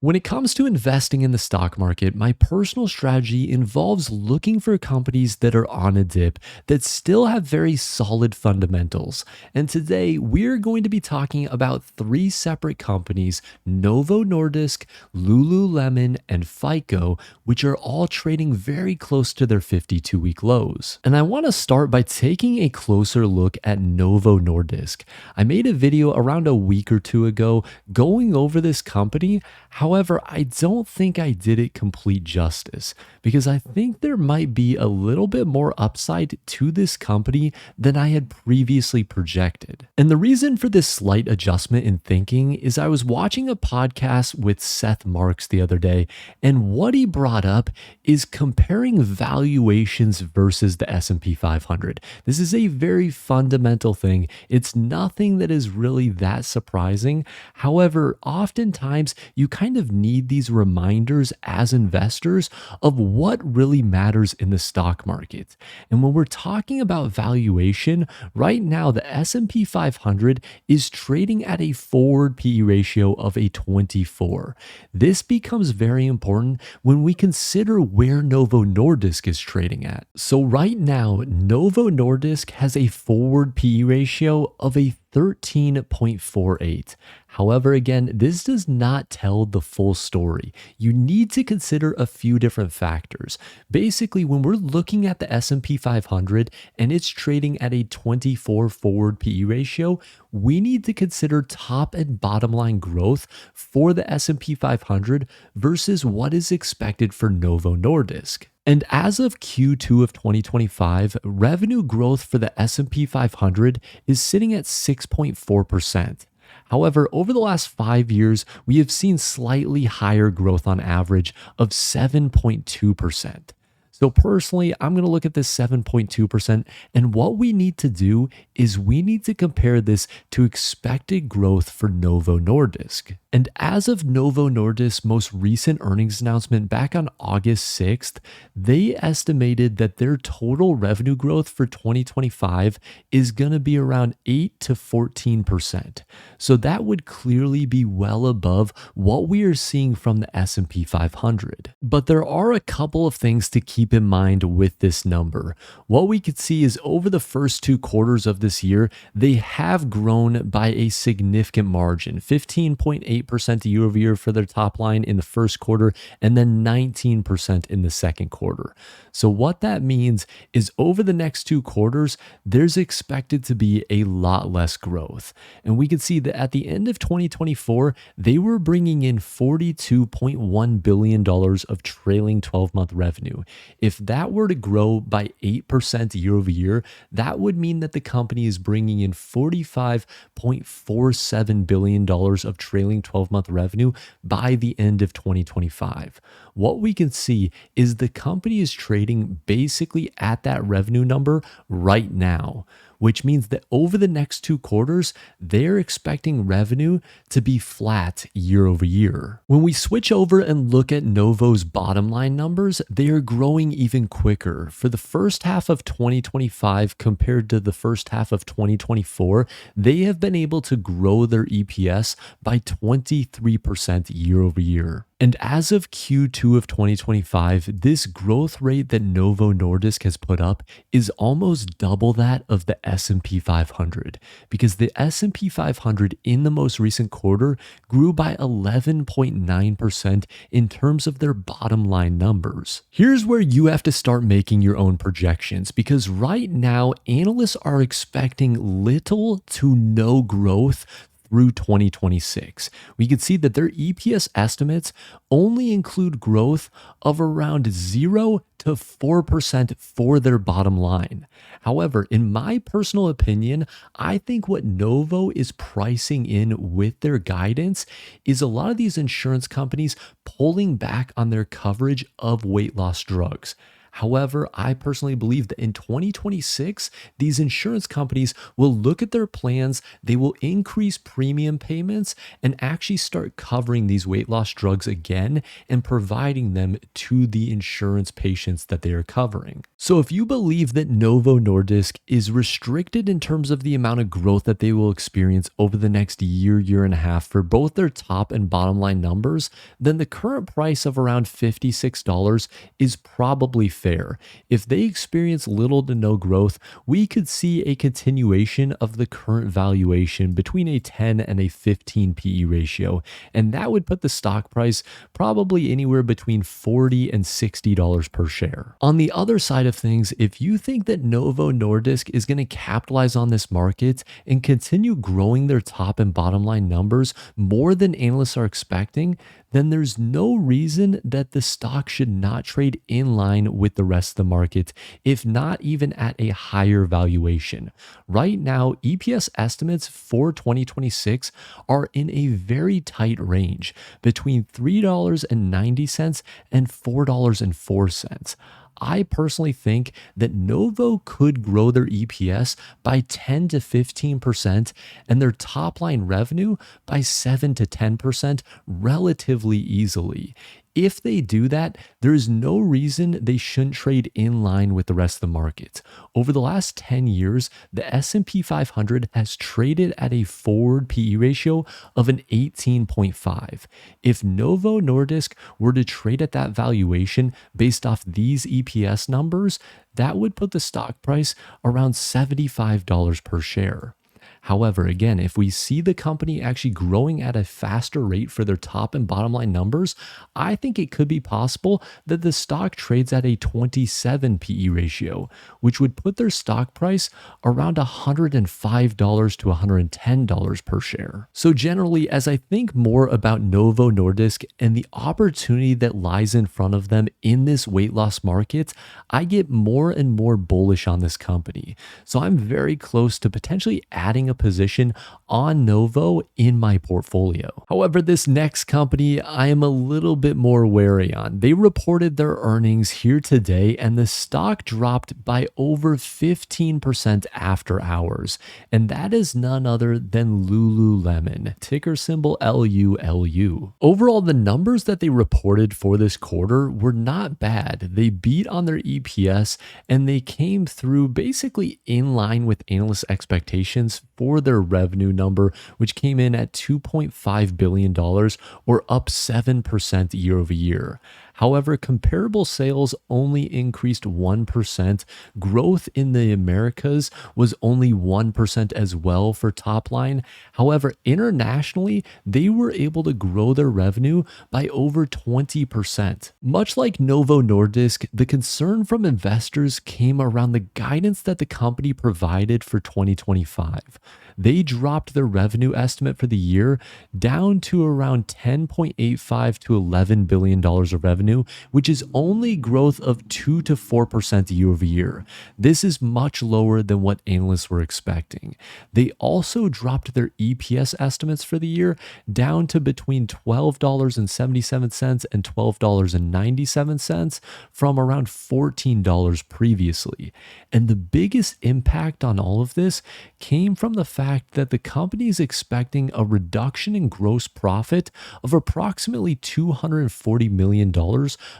When it comes to investing in the stock market, my personal strategy involves looking for companies that are on a dip that still have very solid fundamentals. And today we're going to be talking about three separate companies: Novo Nordisk, Lululemon, and FICO, which are all trading very close to their 52-week lows. And I want to start by taking a closer look at Novo Nordisk. I made a video around a week or two ago going over this company. However, I don't think I did it complete justice because I think there might be a little bit more upside to this company than I had previously projected. And the reason for this slight adjustment in thinking is I was watching a podcast with Seth Marks the other day, and what he brought up is comparing valuations versus the S&P 500. This is a very fundamental thing. It's nothing that is really that surprising. However, oftentimes you kind of need these reminders as investors of what really matters in the stock market. And when we're talking about valuation, right now the S&P 500 is trading at a forward PE ratio of a 24. This becomes very important when we consider where Novo Nordisk is trading at. So right now, Novo Nordisk has a forward PE ratio of a 13.48. However, again, this does not tell the full story. You need to consider a few different factors. Basically, when we're looking at the S&P 500 and it's trading at a 24 forward PE ratio, we need to consider top and bottom line growth for the S&P 500 versus what is expected for Novo Nordisk. And as of Q2 of 2025, revenue growth for the S&P 500 is sitting at 6.4%. However, over the last 5 years, we have seen slightly higher growth on average of 7.2%. So personally, I'm going to look at this 7.2%, and what we need to do is we need to compare this to expected growth for Novo Nordisk. And as of Novo Nordisk's most recent earnings announcement back on August 6th, they estimated that their total revenue growth for 2025 is going to be around 8 to 14%. So that would clearly be well above what we are seeing from the S&P 500. But there are a couple of things to keep in mind with this number. What we could see is over the first 2 quarters of this year, they have grown by a significant margin: 15.8% year over year for their top line in the first quarter, and then 19% in the second quarter. So what that means is over the next 2 quarters, there's expected to be a lot less growth. And we can see that at the end of 2024, they were bringing in $42.1 billion of trailing 12-month revenue. If that were to grow by 8% year over year, that would mean that the company is bringing in $45.47 billion of trailing 12-month revenue by the end of 2025. What we can see is the company is trading basically at that revenue number right now, which means that over the next 2 quarters, they're expecting revenue to be flat year over year. When we switch over and look at Novo's bottom line numbers, they are growing even quicker. For the first half of 2025 compared to the first half of 2024, they have been able to grow their EPS by 23% year over year. And as of Q2 of 2025, this growth rate that Novo Nordisk has put up is almost double that of the S&P 500, because the S&P 500 in the most recent quarter grew by 11.9% in terms of their bottom line numbers. Here's where you have to start making your own projections, because right now analysts are expecting little to no growth through 2026. We can see that their EPS estimates only include growth of around 0 to 4% for their bottom line. However, in my personal opinion, I think what Novo is pricing in with their guidance is a lot of these insurance companies pulling back on their coverage of weight loss drugs. However, I personally believe that in 2026, these insurance companies will look at their plans, they will increase premium payments, and actually start covering these weight loss drugs again and providing them to the insurance patients that they are covering. So, if you believe that Novo Nordisk is restricted in terms of the amount of growth that they will experience over the next year, year and a half for both their top and bottom line numbers, then the current price of around $56 is probably fair. If they experience little to no growth, we could see a continuation of the current valuation between a 10 and a 15 PE ratio, and that would put the stock price probably anywhere between $40 and $60 per share. On the other side of things, if you think that Novo Nordisk is going to capitalize on this market and continue growing their top and bottom line numbers more than analysts are expecting, then there's no reason that the stock should not trade in line with the rest of the market, if not even at a higher valuation. Right now, EPS estimates for 2026 are in a very tight range between $3.90 and $4.04. I personally think that Novo could grow their EPS by 10 to 15% and their top line revenue by 7 to 10% relatively easily. If they do that, there is no reason they shouldn't trade in line with the rest of the market. Over the last 10 years, the S&P 500 has traded at a forward PE ratio of an 18.5. If Novo Nordisk were to trade at that valuation based off these EPS numbers, that would put the stock price around $75 per share. However, again, if we see the company actually growing at a faster rate for their top and bottom line numbers, I think it could be possible that the stock trades at a 27 PE ratio, which would put their stock price around $105 to $110 per share. So generally, as I think more about Novo Nordisk and the opportunity that lies in front of them in this weight loss market, I get more and more bullish on this company. So I'm very close to potentially adding a position on Novo in my portfolio. However, this next company I am a little bit more wary on. They reported their earnings here today and the stock dropped by over 15% after hours. And that is none other than Lululemon, ticker symbol LULU. Overall, the numbers that they reported for this quarter were not bad. They beat on their EPS and they came through basically in line with analyst expectations for their revenue number, which came in at $2.5 billion or up 7% year over year. However, comparable sales only increased 1%. Growth in the Americas was only 1% as well for top line. However, internationally, they were able to grow their revenue by over 20%. Much like Novo Nordisk, the concern from investors came around the guidance that the company provided for 2025. They dropped their revenue estimate for the year down to around $10.85 to $11 billion of revenue, which is only growth of 2 to 4% year over year. This is much lower than what analysts were expecting. They also dropped their EPS estimates for the year down to between $12.77 and $12.97 from around $14 previously. And the biggest impact on all of this came from the fact that the company is expecting a reduction in gross profit of approximately $240 million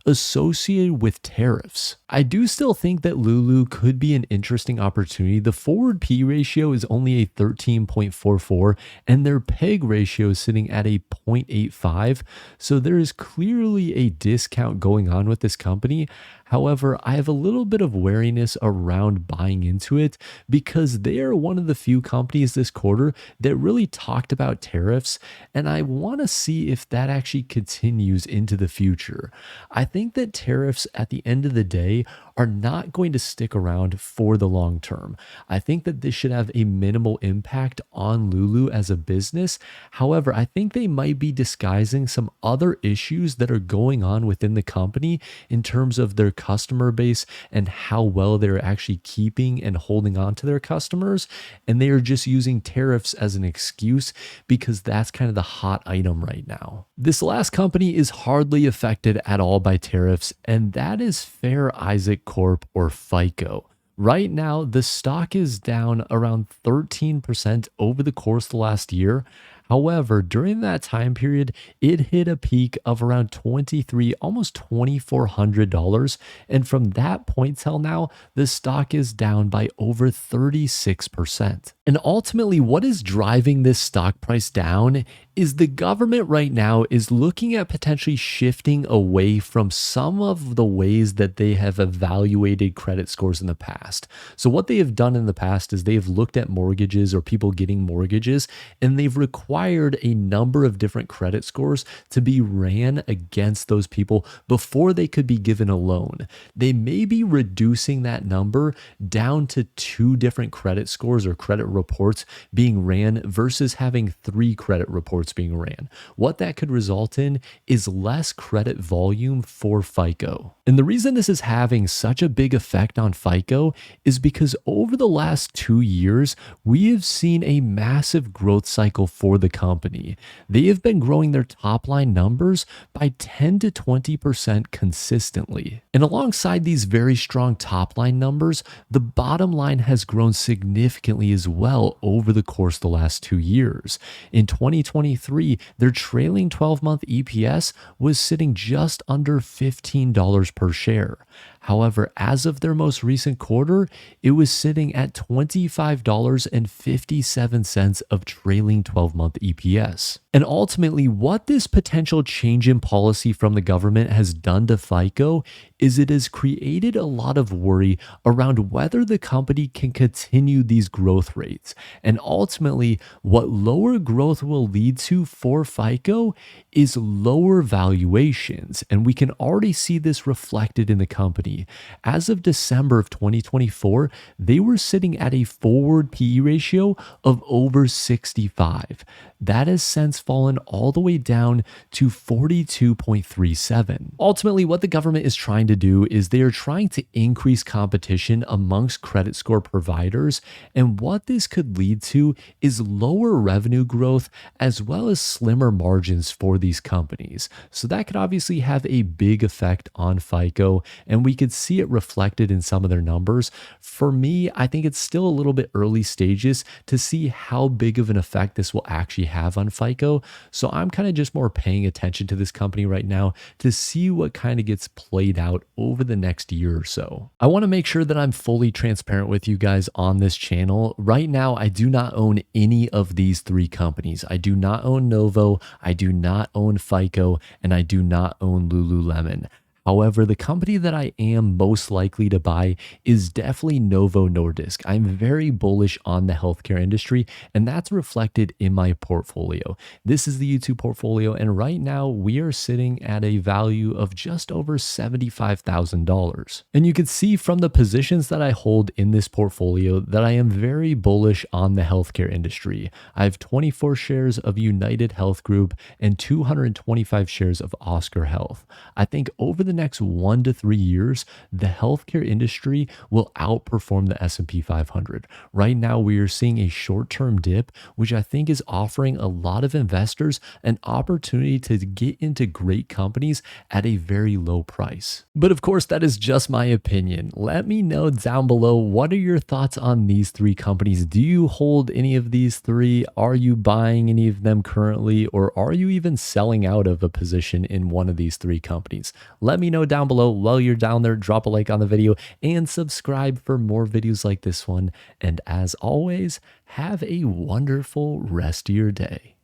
associated with tariffs. I do still think that Lulu could be an interesting opportunity. The forward P ratio is only a 13.44 and their PEG ratio is sitting at a 0.85. So there is clearly a discount going on with this company. However, I have a little bit of wariness around buying into it because they are one of the few companies this quarter that really talked about tariffs, and I want to see if that actually continues into the future. I think that tariffs at the end of the day are not going to stick around for the long term. I think that this should have a minimal impact on Lulu as a business. However, I think they might be disguising some other issues that are going on within the company in terms of their customer base and how well they're actually keeping and holding on to their customers. And they are just using tariffs as an excuse because that's kind of the hot item right now. This last company is hardly affected at all by tariffs, and that is Fair Isaac Corp, or FICO. Right now, the stock is down around 13% over the course of the last year. However, during that time period, it hit a peak of around 23, almost $2,400. And from that point till now, the stock is down by over 36%. And ultimately, what is driving this stock price down is the government right now is looking at potentially shifting away from some of the ways that they have evaluated credit scores in the past. So what they have done in the past is they've looked at mortgages or people getting mortgages, and they've required a number of different credit scores to be ran against those people before they could be given a loan. They may be reducing that number down to 2 different credit scores or credit reports being ran versus having 3 credit reports being ran. What that could result in is less credit volume for FICO. And the reason this is having such a big effect on FICO is because over the last 2 years, we have seen a massive growth cycle for the company. They have been growing their top line numbers by 10 to 20% consistently. And alongside these very strong top line numbers, the bottom line has grown significantly as well over the course of the last 2 years. In 2023, their trailing 12-month EPS was sitting just under $15 per share. However, as of their most recent quarter, it was sitting at $25.57 of trailing 12-month EPS. And ultimately, what this potential change in policy from the government has done to FICO is it has created a lot of worry around whether the company can continue these growth rates. And ultimately, what lower growth will lead to for FICO is lower valuations. And we can already see this reflected in the company. As of December of 2024, they were sitting at a forward PE ratio of over 65. That has since fallen all the way down to 42.37. Ultimately, what the government is trying to do is they are trying to increase competition amongst credit score providers. And what this could lead to is lower revenue growth as well as slimmer margins for these companies. So that could obviously have a big effect on FICO, and we could see it reflected in some of their numbers. For me, I think it's still a little bit early stages to see how big of an effect this will actually have on FICO. So I'm kind of just more paying attention to this company right now to see what kind of gets played out over the next year or so. I want to make sure that I'm fully transparent with you guys on this channel. Right now, I do not own any of these 3 companies. I do not own Novo, I do not own FICO, and I do not own Lululemon. However, the company that I am most likely to buy is definitely Novo Nordisk. I'm very bullish on the healthcare industry, and that's reflected in my portfolio. This is the YouTube portfolio, and right now we are sitting at a value of just over $75,000. And you can see from the positions that I hold in this portfolio that I am very bullish on the healthcare industry. I have 24 shares of United Health Group and 225 shares of Oscar Health. I think over the next 1 to 3 years, the healthcare industry will outperform the S&P 500. Right now, we are seeing a short-term dip, which I think is offering a lot of investors an opportunity to get into great companies at a very low price. But of course, that is just my opinion. Let me know down below, what are your thoughts on these 3 companies? Do you hold any of these 3? Are you buying any of them currently, or are you even selling out of a position in one of these 3 companies? Let me know down below. While you're down there, drop a like on the video and subscribe for more videos like this one. And as always, have a wonderful rest of your day.